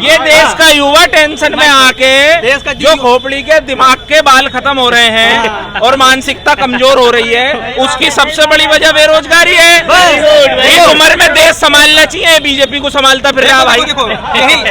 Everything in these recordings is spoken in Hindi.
ये देश का युवा टेंशन में आके देश का जो खोपड़ी के दिमाग के बाल खत्म हो रहे हैं और मानसिकता कमजोर हो रही है, उसकी सबसे बड़ी वजह बेरोजगारी है। इस उम्र में देश संभालना चाहिए, बीजेपी को संभालता फिर रहा भाई। देखो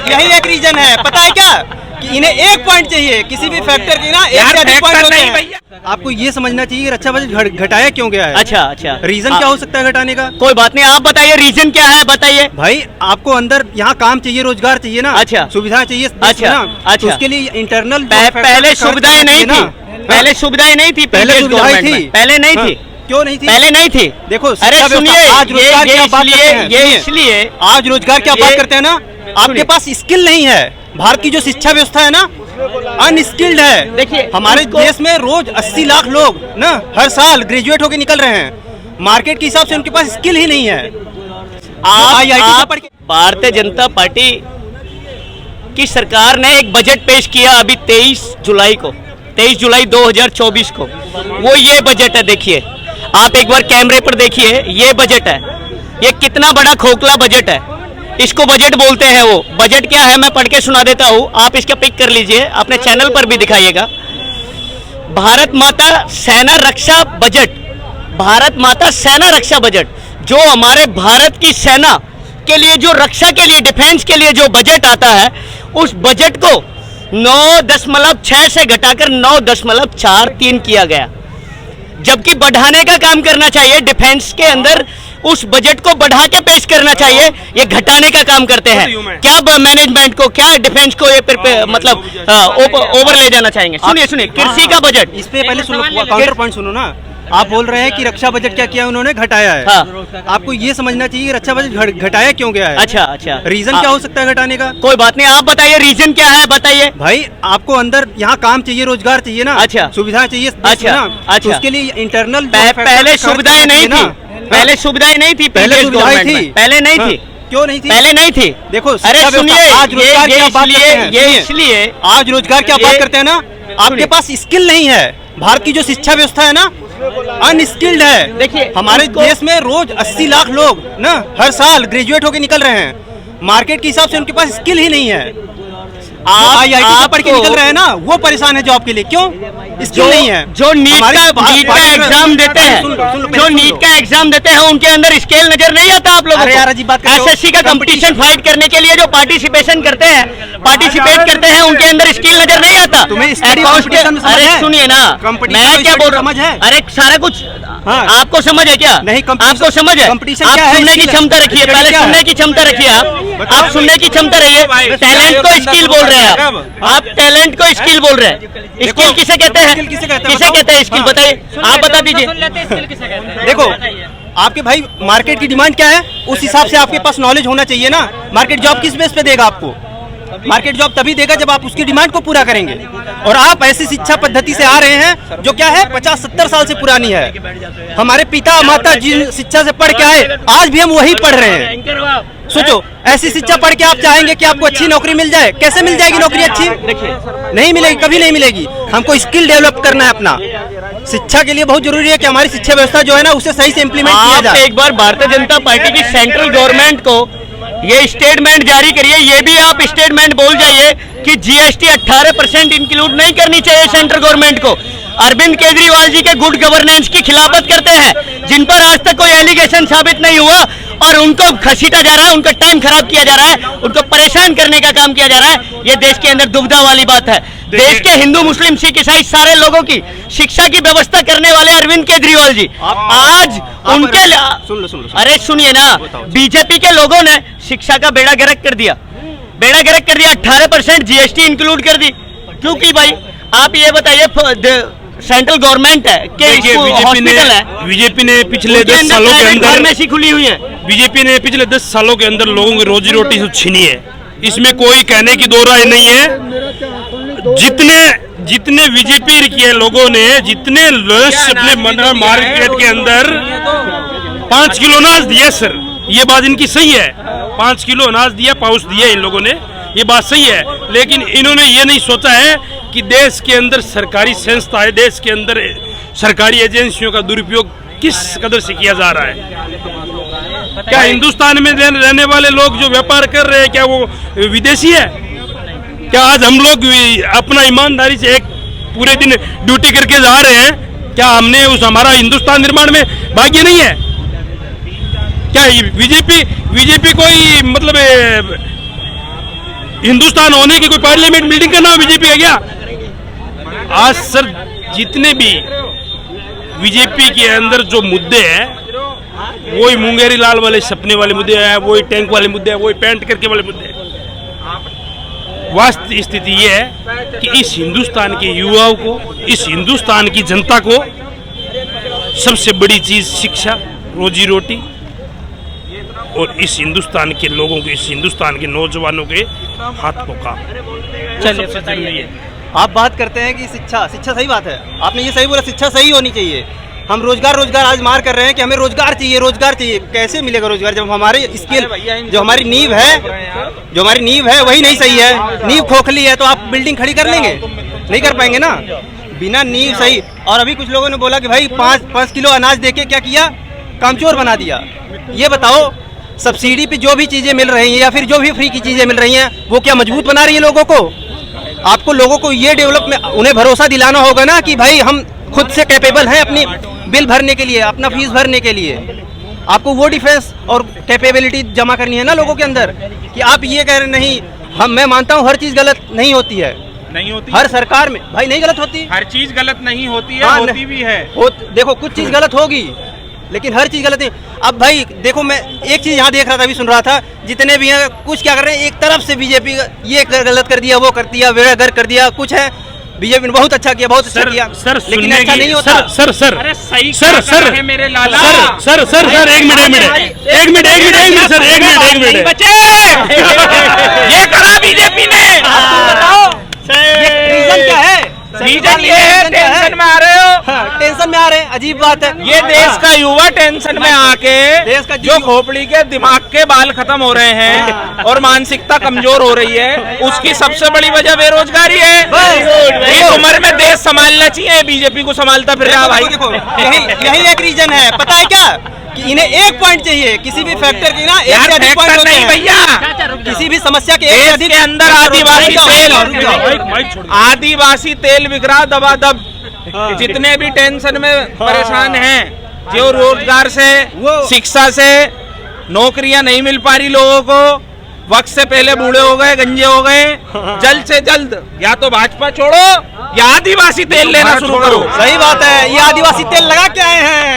यही एक रीजन है, पता है क्या, कि इन्हें एक पॉइंट चाहिए किसी भी फैक्टर की ना, एक से अधिक पॉइंट होते हैं। आपको ये समझना चाहिए कि रक्षा बजट घटाया क्यों गया है। अच्छा रीजन क्या हो सकता है घटाने का? कोई बात नहीं, आप बताइए रीजन क्या है, बताइए भाई। आपको अंदर यहाँ काम चाहिए, रोजगार चाहिए ना, अच्छा, सुविधा चाहिए, अच्छा, तो उसके लिए इंटरनल पहले सुविधाएं नहीं थी, पहले सुविधाएं नहीं थी, पहले सुविधाएं थी, पहले नहीं थी। क्यों नहीं थी? पहले नहीं थी। देखो अरे सुनिए, आज रोजगार की बात करते हैं, ये इसलिए आज रोजगार की बात करते हैं ना, आपके पास स्किल नहीं है। भारत की जो शिक्षा व्यवस्था है ना, अनस्किल्ड है। देखिए हमारे देश में रोज 80 लाख लोग ना हर साल ग्रेजुएट होकर निकल रहे हैं। मार्केट के हिसाब से उनके पास स्किल ही नहीं है। आप भारतीय जनता पार्टी की सरकार ने एक बजट पेश किया अभी 23 जुलाई 2024 को। वो ये बजट है, देखिए आप एक बार कैमरे पर देखिए, ये बजट है। ये कितना बड़ा खोखला बजट है, इसको बजट बोलते हैं। वो बजट क्या है मैं पढ़ के सुना देता हूँ, आप इसका पिक कर लीजिए, अपने चैनल पर भी दिखाइएगा। भारत माता सेना रक्षा बजट, भारत माता सेना रक्षा बजट, जो हमारे भारत की सेना के लिए, जो रक्षा के लिए, डिफेंस के लिए जो बजट आता है, उस बजट को 9.6 से घटाकर 9.43 किया गया। जबकि बढ़ाने का काम करना चाहिए डिफेंस के अंदर, उस बजट को बढ़ा के पेश करना चाहिए, ये घटाने का काम करते हैं। क्या मैनेजमेंट को, क्या डिफेंस को ये मतलब ओवर ले जाना चाहेंगे? सुनिए कृषि का बजट, इस पे पहले सुनो, काउंटर पॉइंट सुनो ना। आप बोल रहे हैं कि रक्षा बजट क्या किया उन्होंने, घटाया है। हाँ। आपको ये समझना चाहिए कि रक्षा बजट घटाया क्यों गया है। अच्छा रीजन क्या हो सकता है घटाने का? कोई बात नहीं, आप बताइए रीजन क्या है, बताइए। भाई आपको अंदर यहाँ काम चाहिए, रोजगार चाहिए ना, अच्छा, सुविधा चाहिए, अच्छा, तो उसके लिए इंटरनल पहले सुविधाएं नहीं थी, पहले सुविधाएं नहीं थी, पहले सुविधाएं थी, पहले नहीं थी। क्यों नहीं थी? पहले नहीं थी। देखो अरे सुनिए, आज रोजगार की बात करते हैं, ये इसलिए आज रोजगार की बात करते हैं ना, आपके पास स्किल नहीं है। भारत की जो शिक्षा व्यवस्था है ना, अनस्किल्ड है। देखिए हमारे देश में रोज 80 लाख लोग ना हर साल ग्रेजुएट होकर निकल रहे हैं। मार्केट के हिसाब से उनके पास स्किल ही नहीं है। आप पढ़ के निकल रहे हैं ना, वो परेशान है जॉब के लिए। क्यों? स्किल नहीं है। जो नीट का एग्जाम देते हैं, जो नीट का एग्जाम देते हैं, उनके अंदर स्किल नजर नहीं आता आप लोगों को। एसएससी का कंपटीशन फाइट करने के लिए जो पार्टिसिपेशन करते हैं, पार्टिसिपेट करते हैं, उनके अंदर स्किल नजर नहीं आता। अरे सुनिए ना, मैं क्या बोल रहा हूँ, अरे सारा कुछ आपको समझ है क्या? नहीं, आपको समझ है? आप सुनने की क्षमता रखिए, पहले सुनने की क्षमता रखिए। आप सुनने की क्षमता रहिए। टैलेंट को स्किल बोल रहे हैं आप टैलेंट को स्किल बोल रहे हैं। स्किल किसे कहते हैं? किसे कहते हैं स्किल? बताइए, आप बता दीजिए। देखो आपके भाई मार्केट की डिमांड क्या है, उस हिसाब से आपके पास नॉलेज होना चाहिए ना। मार्केट जॉब किस बेस पे देगा आपको? मार्केट जॉब तभी देगा जब आप उसकी डिमांड को पूरा करेंगे। और आप ऐसी शिक्षा पद्धति से आ रहे हैं जो क्या है 50-70 साल से पुरानी है। हमारे पिता माता जिन शिक्षा से पढ़ के आए, आज भी हम वही पढ़ रहे हैं। सोचो, ऐसी शिक्षा पढ़ के आप चाहेंगे कि आपको अच्छी नौकरी मिल जाए? कैसे मिल जाएगी नौकरी अच्छी? नहीं मिलेगी, कभी नहीं मिलेगी। हमको स्किल डेवलप करना है अपना। शिक्षा के लिए बहुत जरूरी है कि हमारी शिक्षा व्यवस्था जो है ना, उसे सही से इम्प्लीमेंट किया जाए। एक बार भारतीय जनता पार्टी की सेंट्रल गवर्नमेंट को ये स्टेटमेंट जारी करिए, ये भी आप स्टेटमेंट बोल जाइए कि जीएसटी 18% इंक्लूड नहीं करनी चाहिए सेंट्रल गवर्नमेंट को। अरविंद केजरीवाल जी के गुड गवर्नेंस की खिलाफत करते हैं, जिन पर आज तक कोई एलिगेशन साबित नहीं हुआ, और उनको घसीटा जा रहा है, उनका टाइम खराब किया जा रहा है, उनको परेशान करने का काम किया जा रहा है। ये देश के अंदर दुविधा वाली बात है। देश के हिंदू मुस्लिम सिख ईसाई सारे लोगों की शिक्षा की व्यवस्था करने वाले अरविंद केजरीवाल जी आज उनके अरे सुनिए ना, बीजेपी के लोगों ने शिक्षा का बेड़ा गर्क कर दिया, 18% जीएसटी इंक्लूड कर दी। क्यों की भाई? आप ये बताइए, सेंट्रल गवर्नमेंट है कि हॉस्पिटल है, बीजेपी ने पिछले 10 सालों के अंदर फार्मेसी खुली हुई है। बीजेपी ने पिछले 10 सालों के अंदर लोगों की रोजी रोटी से छीनी है। इसमें कोई कहने की दो राय नहीं है। जितने बीजेपी के लोगों ने जितने अपने मार्केट के अंदर 5 किलो अनाज दिया, सर ये बात इनकी सही है। 5 किलो अनाज दिया, पाउच दिया इन लोगों ने, ये बात सही है। लेकिन इन्होंने ये नहीं सोचा है कि देश के अंदर सरकारी संस्था है, देश के अंदर सरकारी एजेंसियों का दुरुपयोग किस कदर से किया जा रहा है। क्या हिंदुस्तान में रहने वाले लोग जो व्यापार कर रहे हैं क्या वो विदेशी है? क्या आज हम लोग अपना ईमानदारी से एक पूरे दिन ड्यूटी करके जा रहे हैं, क्या हमने हमारा हिंदुस्तान निर्माण में भाग्य नहीं है? क्या बीजेपी कोई मतलब हिंदुस्तान होने की कोई पार्लियामेंट बिल्डिंग का नाम बीजेपी है क्या? आज सर जितने भी बीजेपी के अंदर जो मुद्दे हैं वही मुंगेरी लाल वाले सपने वाले मुद्दे हैं, वही टैंक वाले मुद्दे हैं, वही पैंट करके वाले मुद्दे हैं। वास्तविक स्थिति ये है कि इस हिंदुस्तान के युवाओं को, इस हिंदुस्तान की जनता को सबसे बड़ी चीज शिक्षा, रोजी रोटी और इस हिंदुस्तान के लोगों के, इस हिंदुस्तान के नौजवानों के हाथ को काम चलिए सबसे जरूरी है। आप बात करते हैं कि शिक्षा सही बात है, आपने ये सही बोला, शिक्षा सही होनी चाहिए। हम रोजगार आज मार कर रहे हैं कि हमें रोजगार चाहिए। कैसे मिलेगा रोजगार जब हमारे स्किल जो हमारी नींव है वही नहीं सही है। नींव खोखली है तो आप बिल्डिंग खड़ी कर लेंगे? नहीं कर पाएंगे ना, बिना नींव सही। और अभी कुछ लोगों ने बोला कि भाई 5 किलो अनाज देके क्या किया, कामचोर बना दिया। ये बताओ, सब्सिडी पे जो भी चीजें मिल रही हैं या फिर जो भी फ्री की चीजें मिल रही हैं वो क्या मजबूत बना रही है लोगों को? आपको लोगों को ये डेवलपमेंट, उन्हें भरोसा दिलाना होगा ना कि भाई हम खुद से कैपेबल हैं अपनी बिल भरने के लिए, अपना फीस भरने के लिए। आपको वो डिफेंस और कैपेबिलिटी जमा करनी है ना लोगों के अंदर, कि आप ये कह रहे नहीं। मैं मानता हूँ हर चीज गलत नहीं होती है, नहीं होती हर सरकार में भाई नहीं गलत होती, हर चीज गलत नहीं होती है, हाँ, होती भी है। देखो कुछ चीज गलत होगी लेकिन हर चीज गलत नहीं। अब भाई देखो, मैं एक चीज यहाँ देख रहा था, अभी सुन रहा था, जितने भी हैं कुछ क्या कर रहे हैं, एक तरफ से बीजेपी ये गलत कर दिया, वो कर दिया, बेड़ागर कर दिया। कुछ है बीजेपी ने बहुत अच्छा किया, बहुत अच्छा किया, लेकिन अच्छा नहीं होता। सर अरे सही है मेरे लाला। सर एक मिनट सर, बचे ये करा बीजेपी ने। रीजन क्या है? रीजन ये है, टेंशन में आ रहे हो, टेंशन में आ रहे हैं, अजीब बात है। ये देश का युवा टेंशन में आके देश का जो खोपड़ी के दिमाग के बाल खत्म हो रहे हैं और मानसिकता कमजोर हो रही है, उसकी सबसे बड़ी वजह बेरोजगारी है। इस उम्र में देश संभालना चाहिए, बीजेपी को संभालता फिर रहा भाई। देखो यही एक रीजन है, पता है क्या, कि इन्हें एक पॉइंट चाहिए किसी भी फैक्टर की ना, एक से अधिक पॉइंट होते हैं भैया। किसी भी समस्या के एक से अधिक के अंदर आदिवासी तेल बिक रहा दबादब। जितने भी टेंशन में परेशान हैं, जो रोजगार से, शिक्षा से, नौकरियां नहीं मिल पा रही लोगों को, वक्त से पहले बूढ़े हो गए, गंजे हो गए, जल्द से जल्द या तो भाजपा छोड़ो या आदिवासी तेल लेना शुरू करो। सही बात है, ये आदिवासी तेल लगा के आए हैं।